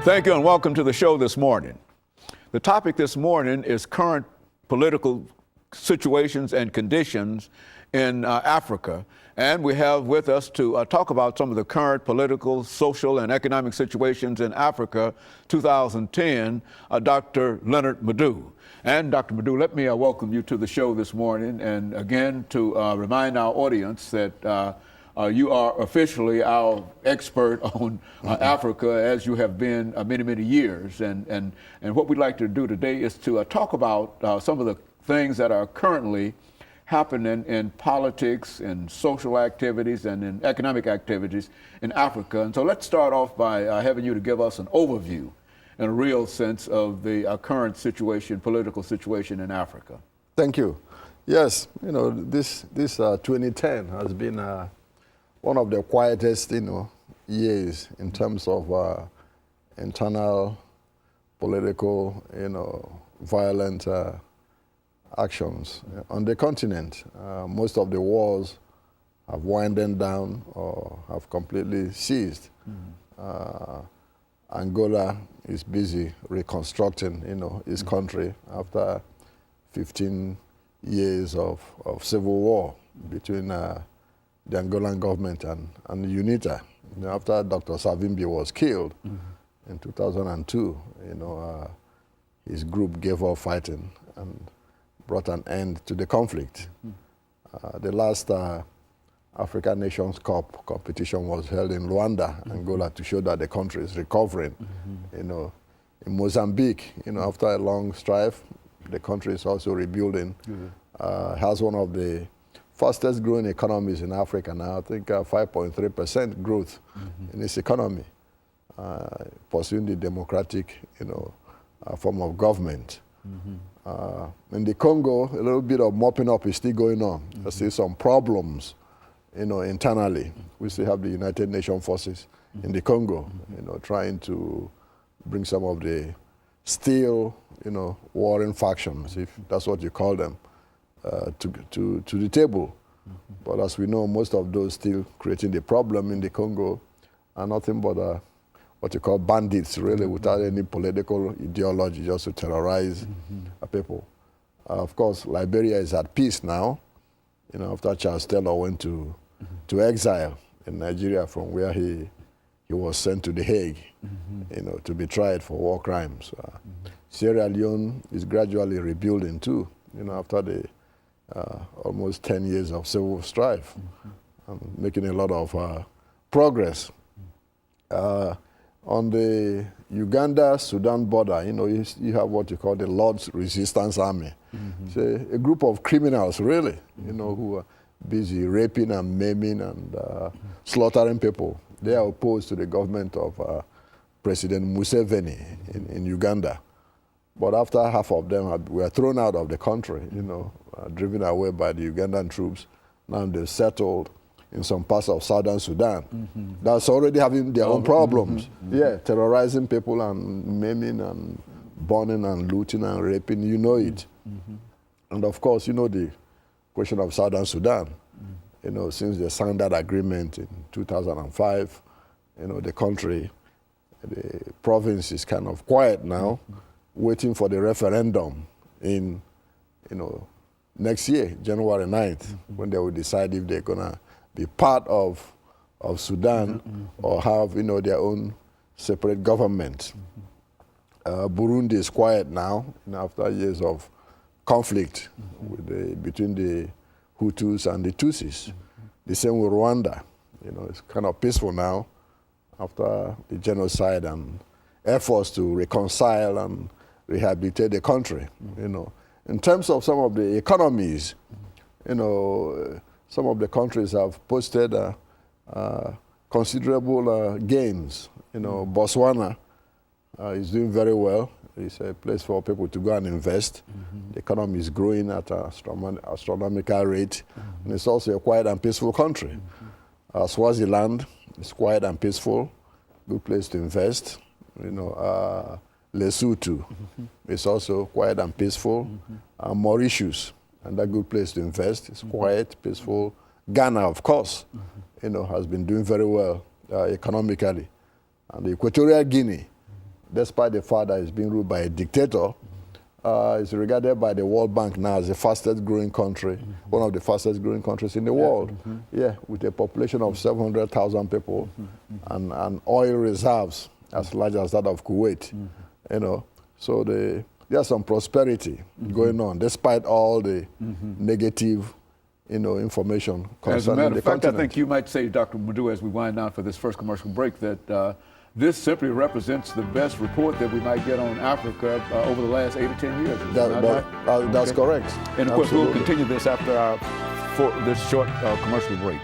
Thank you and welcome to the show this morning. The topic this morning is current political situations and conditions in Africa. And we have with us to talk about some of the current political, social, and economic situations in Africa 2010, Dr. Leonard Madu. And Dr. Madu, let me welcome you to the show this morning, and again to remind our audience that you are officially our expert on Africa, as you have been many, many years. And what we'd like to do today is to talk about some of the things that are currently happening in politics, in social activities, and in economic activities in Africa. And so let's start off by having you to give us an overview in a real sense of the current situation, political situation in Africa. Thank you. Yes, you know, this 2010 has been one of the quietest, years in terms of internal political, violent actions on the continent. Most of the wars have winded down or have completely ceased. Angola is busy reconstructing, its country after 15 years of civil war between the Angolan government and UNITA. After Dr. Savimbi was killed in 2002, his group gave up fighting and brought an end to the conflict. The last African Nations Cup competition was held in Luanda, Angola, to show that the country is recovering. In Mozambique, after a long strife, the country is also rebuilding. Has one of the fastest growing economies in Africa now. I think 5.3% growth in its economy, pursuing the democratic, form of government. In the Congo, a little bit of mopping up is still going on. There's still some problems, internally. We still have the United Nations forces in the Congo, trying to bring some of the still, warring factions, if that's what you call them, to the table. But as we know, most of those still creating the problem in the Congo are nothing but what you call bandits, really, without any political ideology, just to terrorize people. Of course, Liberia is at peace now, after Charles Taylor went to exile in Nigeria, from where he was sent to The Hague, to be tried for war crimes. Sierra Leone is gradually rebuilding too, after the almost 10 years of civil strife, making a lot of progress. On the Uganda-Sudan border, you have what you call the Lord's Resistance Army. It's a group of criminals, really, who are busy raping and maiming and slaughtering people. They are opposed to the government of President Museveni in Uganda. But after half of them were thrown out of the country, driven away by the Ugandan troops, now they've settled in some parts of southern Sudan. That's already having their own problems. Yeah, terrorizing people and maiming and burning and looting and raping, it. And of course, the question of southern Sudan. Since they signed that agreement in 2005, the country, the province is kind of quiet now, waiting for the referendum in, next year, January 9th, when they will decide if they're gonna be part of Sudan or have, their own separate government. Burundi is quiet now, after years of conflict between the Hutus and the Tutsis. The same with Rwanda. It's kind of peaceful now after the genocide and efforts to reconcile and rehabilitate the country. In terms of some of the economies, some of the countries have posted considerable gains. Botswana is doing very well. It's a place for people to go and invest. The economy is growing at an astronomical rate. And it's also a quiet and peaceful country. Swaziland is quiet and peaceful, good place to invest. Lesotho is also quiet and peaceful. Mauritius, another good place to invest. It's quiet, peaceful. Ghana, of course, has been doing very well economically. And Equatorial Guinea despite the fact that it's being ruled by a dictator, is regarded by the World Bank now as the fastest growing country, one of the fastest growing countries in the world. Yeah, with a population of 700,000 people and oil reserves as large as that of Kuwait. You know, so there's some prosperity going on despite all the negative, information concerning As a matter the of fact, continent. I think you might say, Dr. Madu, as we wind down for this first commercial break, that this simply represents the best report that we might get on Africa over the last 8 or 10 years. Is that right? That's correct. And of course, we'll Absolutely. continue this after this short commercial break.